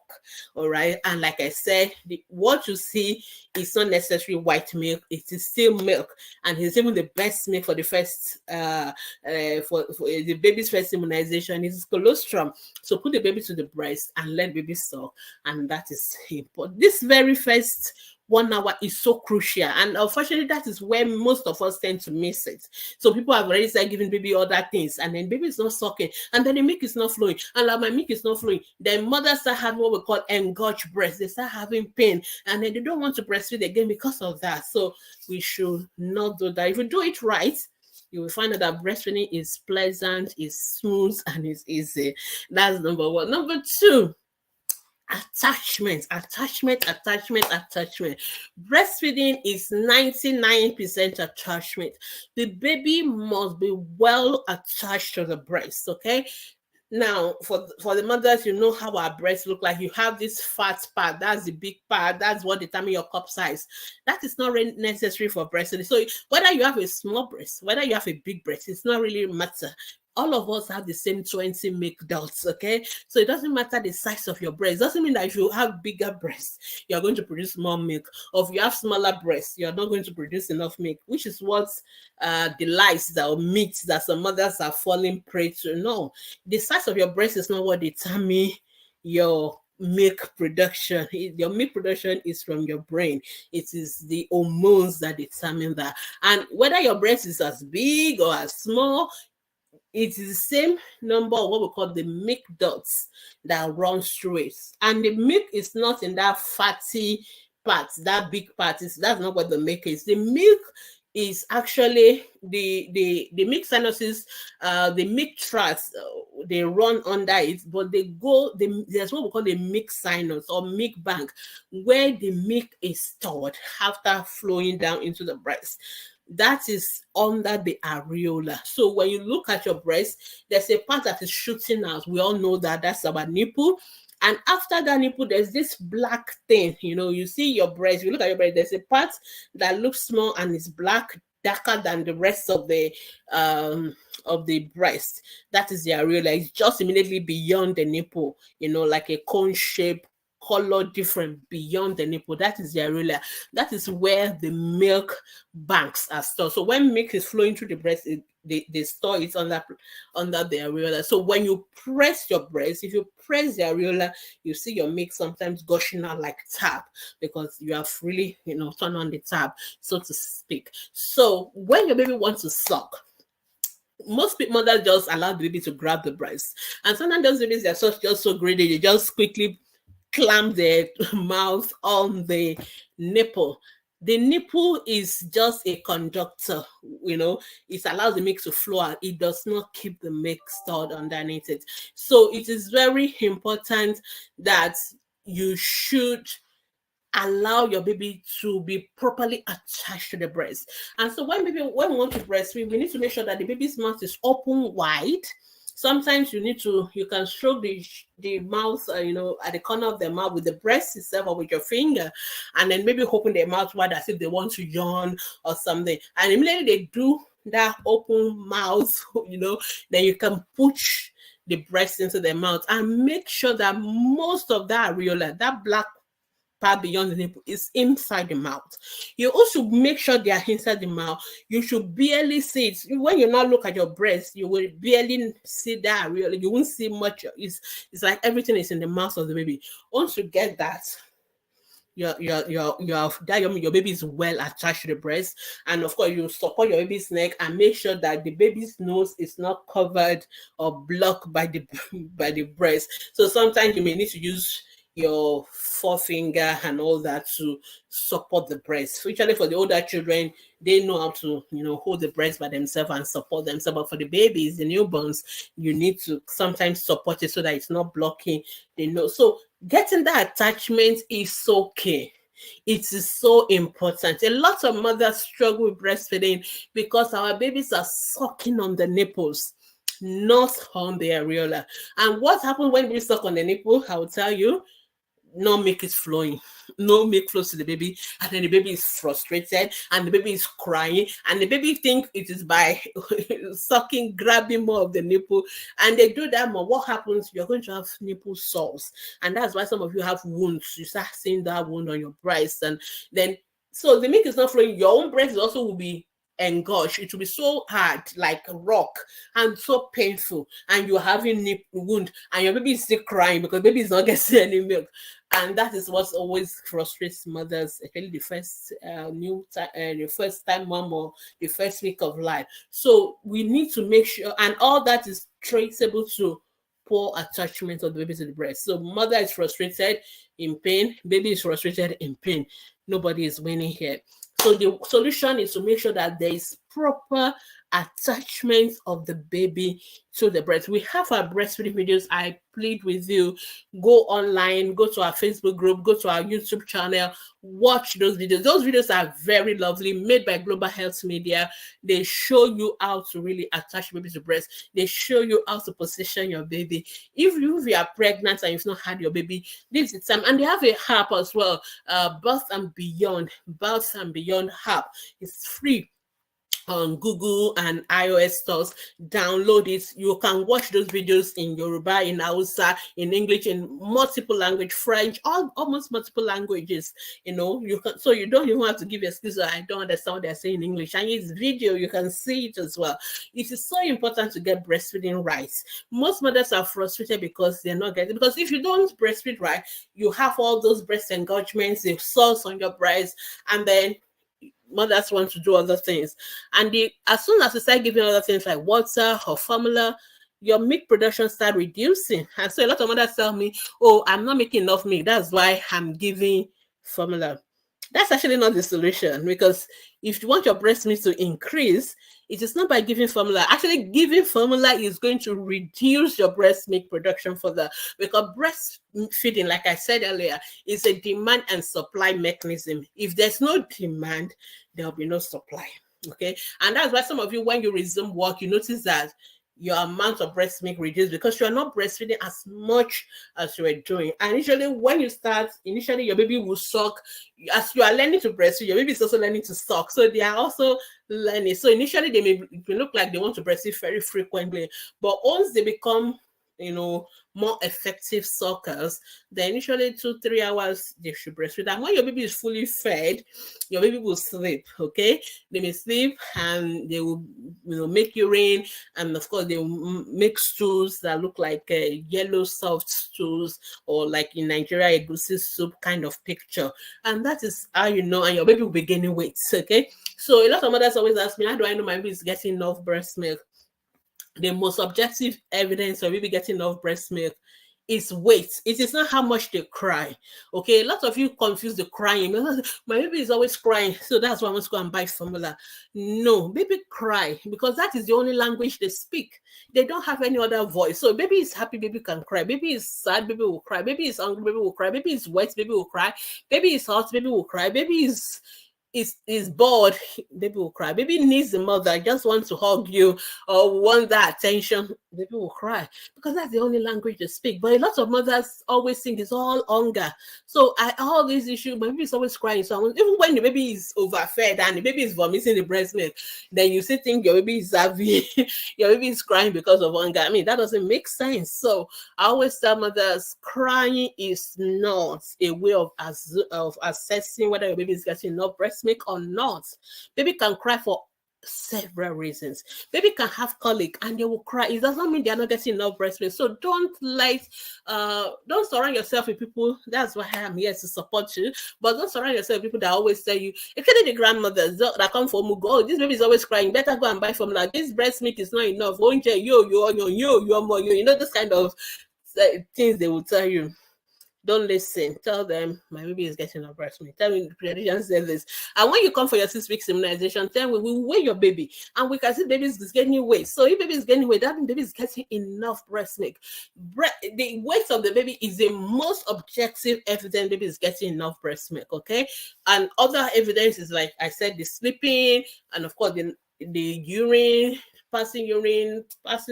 All right. And like I said, what you see is not necessarily white milk. It is still milk, and it's even the best milk for the first for the baby's first immunization. It's colostrum. So put the baby to the breast and let baby suck, and that is important. This very first 1 hour is so crucial, and unfortunately that is where most of us tend to miss it. So people have already started giving baby other things, and then baby is not sucking, and then the milk is not flowing, and like my milk is not flowing. Then mothers start having what we call engorged breast. They start having pain, and then they don't want to breastfeed again because of that. So we should not do that. If you do it right, you will find out that breastfeeding is pleasant, is smooth, and is easy. That's number one. Number two, attachment. Breastfeeding is 99% attachment. The baby must be well attached to the breast. Okay. Now, for the mothers, you know how our breasts look like. You have this fat part, that's the big part, that's what determines your cup size. That is not really necessary for breastfeeding. So whether you have a small breast, whether you have a big breast, it's not really matter. all of us have the same 20 milk dots, okay? So it doesn't matter the size of your breast. It doesn't mean that if you have bigger breasts, you're going to produce more milk. Or if you have smaller breasts, you're not going to produce enough milk, which is what the lies that or myths that some mothers are falling prey to. No, the size of your breast is not what determines your milk production. Your milk production is from your brain. It is the hormones that determine that. And whether your breast is as big or as small, it is the same number of what we call the milk dots that runs through it. And the milk is not in that fatty part, that big part. That's not what the milk is. The milk is actually the milk sinuses, the milk tracts, they run under it, but there's what we call the milk sinus or milk bank, where the milk is stored after flowing down into the breast. That is under the areola. So when you look at your breast, there's a part that is shooting out. We all know that that's our nipple. And after that nipple, there's this black thing. You see your breast. You look at your breast, there's a part that looks small and is black, darker than the rest of the breast. That is the areola. It's just immediately beyond the nipple, like a cone shape, color different beyond the nipple. That is the areola. That is where the milk banks are stored. So when milk is flowing through the breast, they store it under the areola. So when you press your breast, if you press the areola, you see your milk sometimes gushing out like tap, because you have really turned on the tap, so to speak. So when your baby wants to suck, most mothers just allow the baby to grab the breast, and sometimes those babies are just so greedy, they just quickly clamp their mouth on the nipple. The nipple is just a conductor, it allows the milk to flow out. It does not keep the milk stored underneath it. So it is very important that you should allow your baby to be properly attached to the breast. And so when we want to breastfeed, we need to make sure that the baby's mouth is open wide. Sometimes you can stroke the mouth, at the corner of the mouth with the breast itself or with your finger, and then maybe open their mouth wide as if they want to yawn or something. And immediately they do that open mouth, then you can push the breast into their mouth and make sure that most of that areola, that black part beyond the nipple, is inside the mouth. You also make sure they are inside the mouth. You should barely see it. When you now look at your breast, you will barely see that areola. You won't see much. It's like everything is in the mouth of the baby. Once you get that, your baby is well attached to the breast. And of course, you support your baby's neck and make sure that the baby's nose is not covered or blocked by the breast. So sometimes you may need to use your forefinger and all that to support the breast. Especially for the older children, they know how to hold the breast by themselves and support themselves. But for the babies, the newborns, you need to sometimes support it so that it's not blocking the nose. So getting that attachment is okay. It is so important. A lot of mothers struggle with breastfeeding because our babies are sucking on the nipples, not on the areola. And what happens when we suck on the nipple? I will tell you, no milk is flowing. No milk flows to the baby, and then the baby is frustrated, and the baby is crying, and the baby thinks it is by sucking, grabbing more of the nipple, and they do that more. What happens? You're going to have nipple sores, and that's why some of you have wounds. You start seeing that wound on your breast, and then so the milk is not flowing. Your own breast also will be engorged. It will be so hard, like a rock, and so painful, and you're having nipple wound, and your baby is still crying because baby is not getting any milk. And that is what always frustrates mothers, especially the first time mom or the first week of life. So we need to make sure, and all that is traceable to poor attachment of the baby to the breast. So mother is frustrated, in pain, baby is frustrated, in pain. Nobody is winning here. So the solution is to make sure that there is proper attachment of the baby to the breast. We have our breastfeeding videos. I plead with you, go online, go to our Facebook group, go to our YouTube channel, watch those videos. Those videos are very lovely, made by Global Health Media. They show you how to really attach baby to breast. They show you how to position your baby. If you are pregnant and you've not had your baby, this is the time. And they have a app as well, Birth and Beyond app. It's free. on Google and iOS stores. Download it. You can watch those videos in Yoruba, in Hausa, in English, in multiple language, French, almost multiple languages. You can, so you don't even have to give excuses. I don't understand what they're saying in English. And it's video, you can see it as well. It is so important to get breastfeeding right. Most mothers are frustrated because they're not getting, because if you don't breastfeed right, you have all those breast engorgements, the sores on your breast, and then mothers want to do other things. And as soon as you start giving other things like water or formula, your milk production start reducing. And so a lot of mothers tell me, oh, I'm not making enough milk. That's why I'm giving formula. That's actually not the solution, because if you want your breast milk to increase, it is not by giving formula. Actually, giving formula is going to reduce your breast milk production further, because breastfeeding, like I said earlier, is a demand and supply mechanism. If there's no demand, there'll be no supply. Okay. And that's why some of you, when you resume work, you notice that your amount of breast milk reduced, because you are not breastfeeding as much as you are doing. And initially, when you start, initially your baby will suck. As you are learning to breastfeed, your baby is also learning to suck. So they are also learning. So initially they may look like they want to breastfeed very frequently, but once they become, more effective suckers, then initially 2-3 hours they should breastfeed. And when your baby is fully fed, your baby will sleep. Okay, they may sleep and they will, make urine, and of course they will make stools that look like yellow soft stools, or like in Nigeria egusi soup kind of picture. And that is how you know, and your baby will be gaining weight. Okay, so a lot of mothers always ask me, how do I know my baby is getting enough breast milk? The most objective evidence of baby getting enough breast milk is weight. It is not how much they cry. Okay, a lot of you confuse the crying. My baby is always crying, so that's why I want to go and buy formula. No, baby cry because that is the only language they speak. They don't have any other voice. So baby is happy, baby can cry. Baby is sad, baby will cry. Baby is hungry, baby will cry. Baby is wet, baby will cry. Baby is hot, baby will cry. Baby is bored, baby will cry. Baby needs the mother, just wants to hug you or want that attention, baby will cry, because that's the only language they speak. But a lot of mothers always think it's all hunger. So all these issues, my baby is always crying. So even when the baby is overfed and the baby is vomiting the breast milk, then you still think your baby is happy, your baby is crying because of hunger. I mean, that doesn't make sense. So I always tell mothers, crying is not a way of assessing whether your baby is getting enough breast milk or not. Baby can cry for several reasons. Baby can have colic and they will cry. It does not mean they are not getting enough breast milk. So don't surround yourself with people. That's why I am here to support you. But don't surround yourself with people that always tell you, especially the grandmothers that come from Mugo, oh, this baby is always crying, better go and buy formula. This breast milk is not enough. This kind of things they will tell you. Don't listen. Tell them my baby is getting a breast milk. Tell me the pediatrician said this. And when you come for your 6 weeks immunization, tell me we will weigh your baby and we can see baby is getting weight. So if baby is getting weight, that means baby is getting enough breast milk. The weight of the baby is the most objective evidence baby is getting enough breast milk. Okay, and other evidence is, like I said, the sleeping, and of course the urine, passing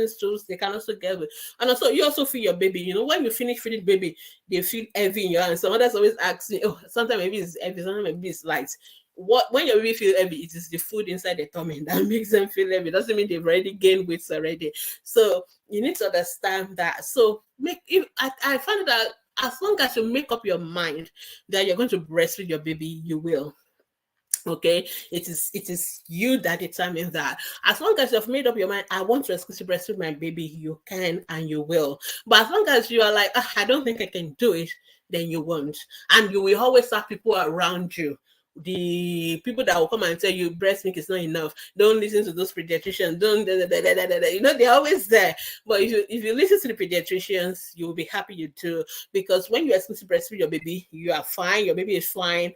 stools, they can also get it. And also, you also feel your baby. When you finish feeding baby, they feel heavy in your hands. Some others always ask me, oh, sometimes maybe it's heavy, sometimes maybe it's light. When your baby feel heavy, it is the food inside the tummy that makes them feel heavy. It doesn't mean they've already gained weight already. So you need to understand that. So I find that as long as you make up your mind that you're going to breastfeed your baby, you will. Okay, it is you that determines that. As long as you've made up your mind, I want to exclusively breastfeed my baby, you can and you will. But as long as you are like, I don't think I can do it, then you won't. And you will always have people around you, the people that will come and tell you breast milk is not enough. Don't listen to those pediatricians. Don't they're always there. But if you listen to the pediatricians, you'll be happy you do, because when you exclusively breastfeed your baby, you are fine, your baby is fine.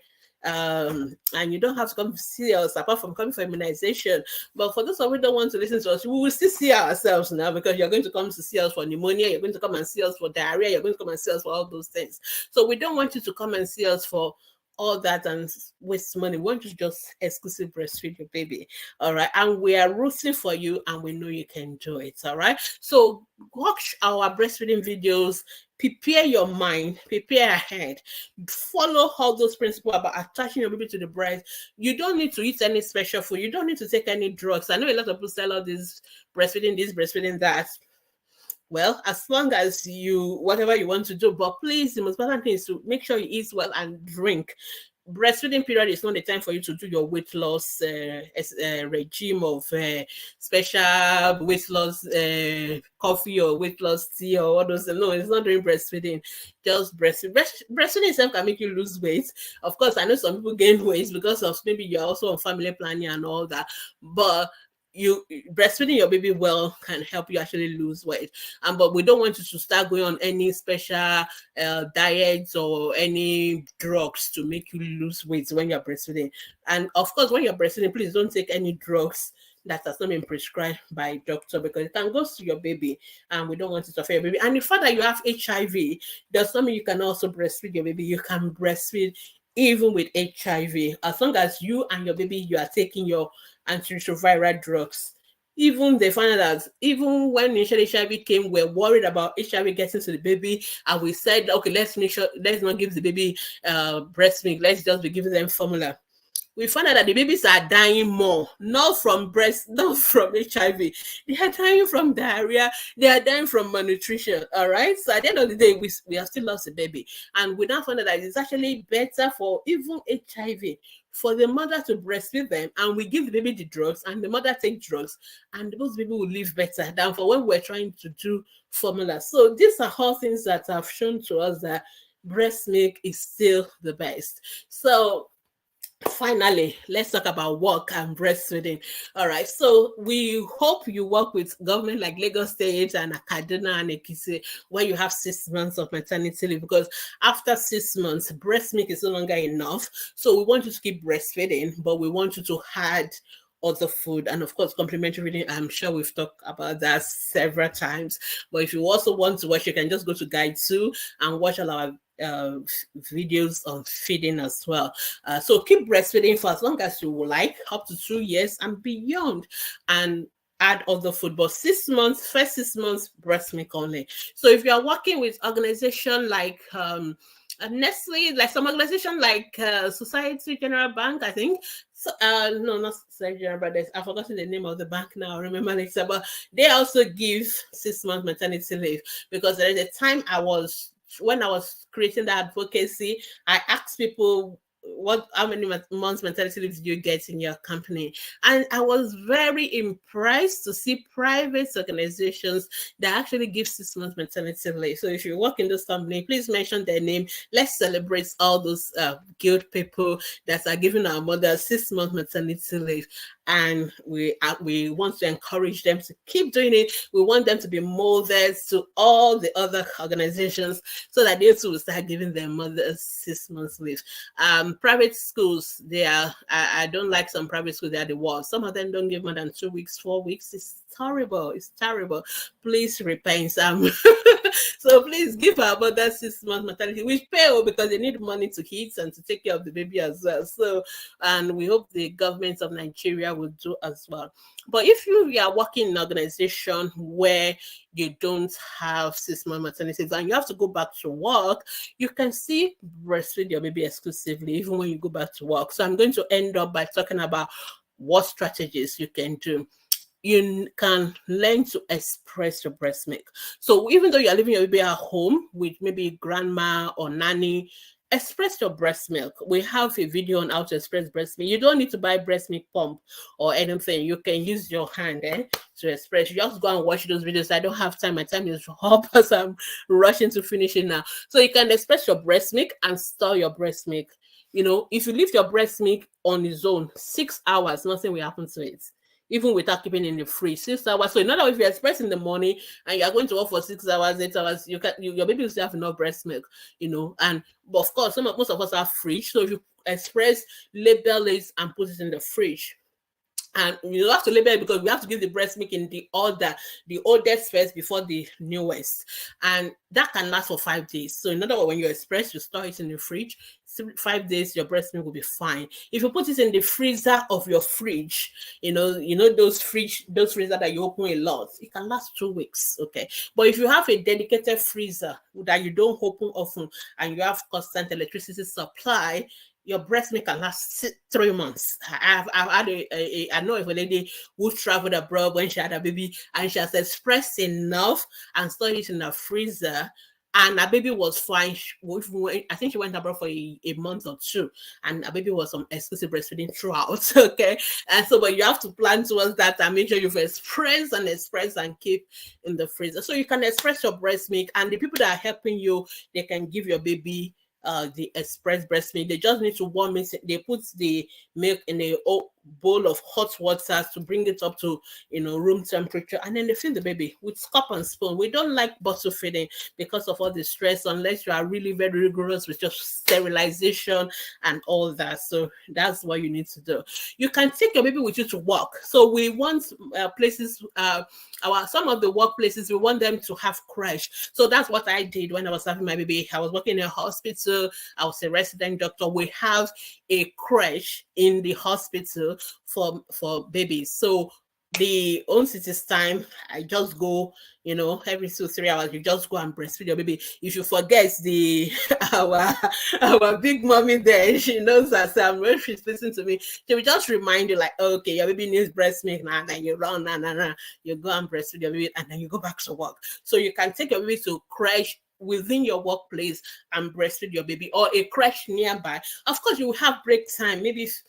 And you don't have to come see us apart from coming for immunization. But for those of you who don't want to listen to us, we will still see ourselves now, because you're going to come to see us for pneumonia, you're going to come and see us for diarrhea, you're going to come and see us for all those things. So we don't want you to come and see us for all that and waste money. We want you to just exclusive breastfeed your baby. All right. And we are rooting for you and we know you can do it. All right. So watch our breastfeeding videos, prepare your mind, prepare ahead, follow all those principles about attaching your baby to the breast. You don't need to eat any special food, you don't need to take any drugs. I know a lot of people sell all this, breastfeeding that. Well, as long as you whatever you want to do, but please, the most important thing is to make sure you eat well and drink. Breastfeeding period is not the time for you to do your weight loss regime of special weight loss coffee or weight loss tea or all those. No, it's not during breastfeeding. Just breastfeeding. Breastfeeding itself can make you lose weight. Of course, I know some people gain weight because of maybe you're also on family planning and all that, but you breastfeeding your baby well can help you actually lose weight. But we don't want you to start going on any special diets or any drugs to make you lose weight when you're breastfeeding. And of course, when you're breastfeeding, please don't take any drugs that has not been prescribed by a doctor, because it can go to your baby and we don't want it to affect your baby. And the fact that you have HIV does not mean you can also breastfeed your baby. You can breastfeed even with HIV, as long as you and your baby, you are taking your antiretroviral drugs. Even they found out that even when initial HIV came, we're worried about HIV getting to the baby, and we said, okay, let's make sure, let's not give the baby breast milk, let's just be giving them formula. We found out that the babies are dying more, not from HIV. They are dying from diarrhea. They are dying from malnutrition. All right. So at the end of the day, we have still lost a baby. And we now found out that it's actually better for even HIV for the mother to breastfeed them, and we give the baby the drugs and the mother takes drugs, and those people will live better than for when we're trying to do formula. So these are all things that have shown to us that breast milk is still the best. So finally, let's talk about work and breastfeeding. All right. So we hope you work with government like Lagos State and Kaduna and Ekiti, where you have 6 months of maternity leave, because after 6 months, breast milk is no longer enough. So we want you to keep breastfeeding, but we want you to add other food, and of course complementary feeding. I'm sure we've talked about that several times, but if you also want to watch, you can just go to guide 2 and watch all our videos on feeding as well. So keep breastfeeding for as long as you would like, up to 2 years and beyond, and add other food. But 6 months, first 6 months, breast milk only. So if you are working with organization like Nestle, like some organization like Society General Bank, I think. So, no, not Society General Bank. I've forgotten the name of the bank now. I remember later, but they also give 6 months maternity leave, because there is a time when I was creating that advocacy, I asked people, how many months maternity leave do you get in your company? And I was very impressed to see private organizations that actually give 6 months maternity leave. So if you work in this company, please mention their name. Let's celebrate all those guild people that are giving our mothers 6 months maternity leave. And we want to encourage them to keep doing it. We want them to be molded to all the other organizations, so that they too will start giving their mothers 6 months leave. Private schools, I don't like some private schools, they are the worst. Some of them don't give more than 2 weeks, 4 weeks. It's terrible. It's terrible. Please repent. So please give our mother 6 months maternity. We pay because they need money to eat and to take care of the baby as well. So, and we hope the government of Nigeria will do as well. But if you are working in an organization where you don't have 6 months maternity and you have to go back to work, you can still breastfeed your baby exclusively even when you go back to work. So I'm going to end up by talking about what strategies you can do. You can learn to express your breast milk. So even though you're leaving your baby at home with maybe grandma or nanny, express your breast milk. We have a video on how to express breast milk. You don't need to buy breast milk pump or anything. You can use your hand to express. You just go and watch those videos. I don't have time. My time is up as I'm rushing to finish it now. So you can express your breast milk and store your breast milk. You know, if you leave your breast milk on its own 6 hours, nothing will happen to it, even without keeping it in the fridge. 6 hours. So in other words, if you express in the morning and you're going to work for 6 hours, 8 hours, your baby will still have enough breast milk, you know. And but of course, most of us have fridge. So if you express, label it and put it in the fridge. And you have to label it because we have to give the breast milk in the order, the oldest first before the newest. And that can last for 5 days. So in other words, when you express, you store it in the fridge. 5 days, your breast milk will be fine. If you put it in the freezer of your fridge, those freezer that you open a lot, it can last 2 weeks. Okay. But if you have a dedicated freezer that you don't open often and you have constant electricity supply, your breast milk can last 3 months. I've had I know of a lady who traveled abroad when she had a baby, and she has expressed enough and stored it in a freezer, and her baby was fine. I think she went abroad for a month or two, and her baby was on exclusive breastfeeding throughout. Okay, and so but you have to plan towards that and make sure you've expressed and keep in the freezer, so you can express your breast milk, and the people that are helping you, they can give your baby the express breast milk. They just need to warm it. They put the milk in a bowl of hot water to bring it up to room temperature, and then they feed the baby with cup and spoon. We don't like bottle feeding because of all the stress, unless you are really very rigorous with just sterilization and all that. So that's what you need to do. You can take your baby with you to work. So we want places, some of the workplaces, we want them to have crash. So that's what I did when I was having my baby. I was working in a hospital. I was a resident doctor. We have a crash in the hospital for babies. So the once it is time, I just go, every 2-3 hours, you just go and breastfeed your baby. If you forget our big mommy there, she knows that when she's listening to me, she will just remind you like, okay, your baby needs breast milk now, and then you run, you go and breastfeed your baby, and then you go back to work. So you can take your baby to crash within your workplace and breastfeed your baby, or a crash nearby. Of course, you will have break time. Maybe if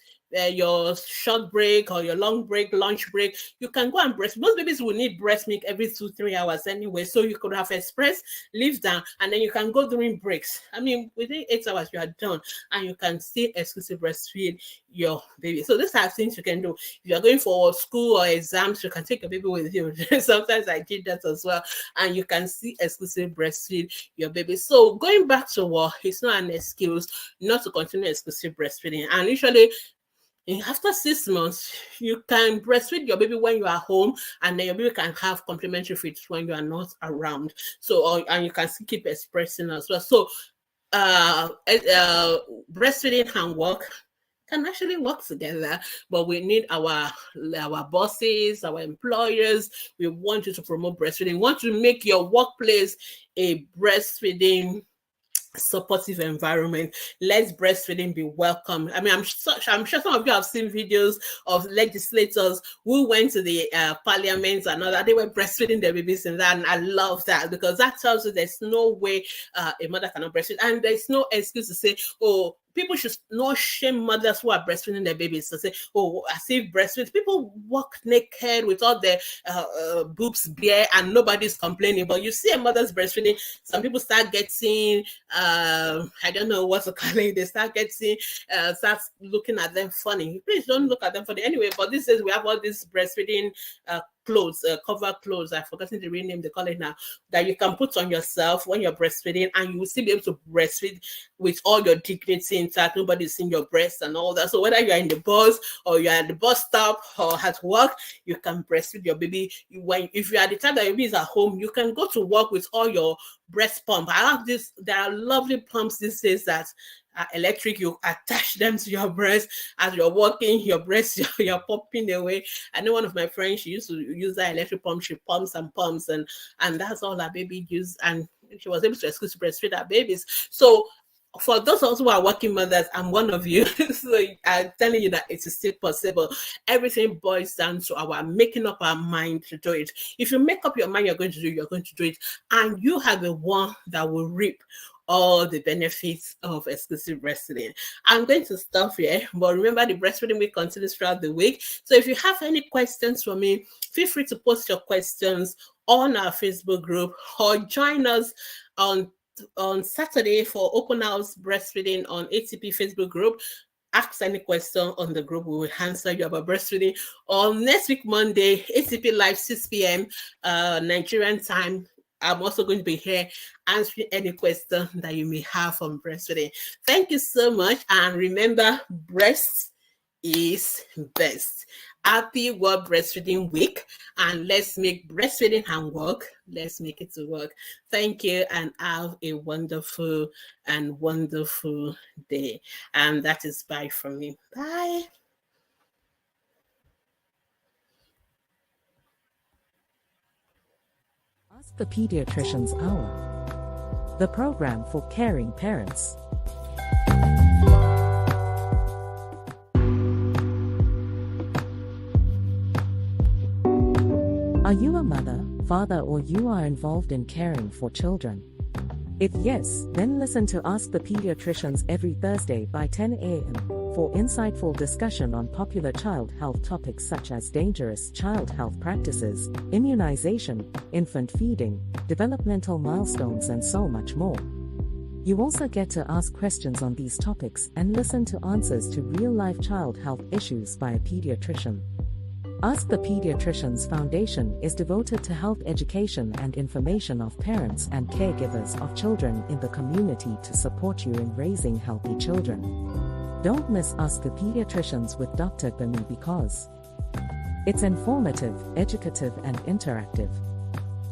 your short break or your long break, lunch break, you can go and breastfeed. Most babies will need breast milk every 2-3 hours anyway, so you could have express, leave down, and then you can go during breaks. I mean, within 8 hours you are done, and you can still exclusive breastfeed your baby. So these are things you can do. If you're going for school or exams, you can take your baby with you. Sometimes I did that as well, and you can see exclusive breastfeed your baby. So going back to work, it's not an excuse not to continue exclusive breastfeeding. And usually after 6 months, you can breastfeed your baby when you are home, and then your baby can have complementary feeds when you are not around. So, and you can still keep expressing as well. So, breastfeeding and work can actually work together, but we need our bosses, our employers. We want you to promote breastfeeding. We want to make your workplace a breastfeeding supportive environment. Let breastfeeding be welcome. I mean, I'm sure some of you have seen videos of legislators who went to the parliament and all that. They were breastfeeding their babies and that, and I love that, because that tells you there's no way a mother cannot breastfeed, and there's no excuse to say, oh, people should not shame mothers who are breastfeeding their babies to say, oh, as if breastfeed. People walk naked with all their boobs bare and nobody's complaining. But you see a mother's breastfeeding, some people start getting, I don't know what to call it, they start looking at them funny. Please don't look at them funny anyway. But this is, we have all these breastfeeding clothes, cover clothes, I've forgotten the real name they call it now, that you can put on yourself when you're breastfeeding, and you will still be able to breastfeed with all your dignity intact. Nobody's seeing your breast and all that. So whether you're in the bus or you're at the bus stop or at work, you can breastfeed your baby. If you are the time that your baby is at home, you can go to work with all your breast pump. There are lovely pumps these days that are electric. You attach them to your breast as you're walking, your breast, you're pumping away. I know one of my friends, she used to use that electric pump. She pumps and pumps, and that's all her baby used, and she was able to exclusive breastfeed her babies. So for those also who are working mothers, I'm one of you. So I'm telling you that it is still possible. Everything boils down to our making up our mind to do it. If you make up your mind you're going to do it, and you are the one that will reap all the benefits of exclusive breastfeeding. I'm going to stop here, but remember, the breastfeeding week continues throughout the week. So if you have any questions for me, feel free to post your questions on our Facebook group, or join us on Saturday for open house breastfeeding on ATP Facebook group. Ask any question on the group, we will answer you about breastfeeding. On next week, Monday, ATP Live, 6 p.m. Nigerian time. I'm also going to be here answering any question that you may have on breastfeeding. Thank you so much. And remember, breast is best. happy World Breastfeeding Week, and let's make breastfeeding and work. Let's make it to work. Thank you, and have a wonderful day. And that is bye from me. Bye. Ask the Pediatrician's Hour, the program for caring parents. Are you a mother, father, or you are involved in caring for children? If yes, then listen to Ask the Pediatricians every Thursday by 10 a.m. for insightful discussion on popular child health topics such as dangerous child health practices, immunization, infant feeding, developmental milestones, and so much more. You also get to ask questions on these topics and listen to answers to real-life child health issues by a pediatrician. Ask the Pediatricians Foundation is devoted to health education and information of parents and caregivers of children in the community to support you in raising healthy children. Don't miss Ask the Pediatricians with Dr. Bami because it's informative, educative, and interactive.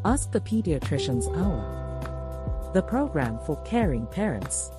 Ask the Pediatricians Hour, the program for caring parents.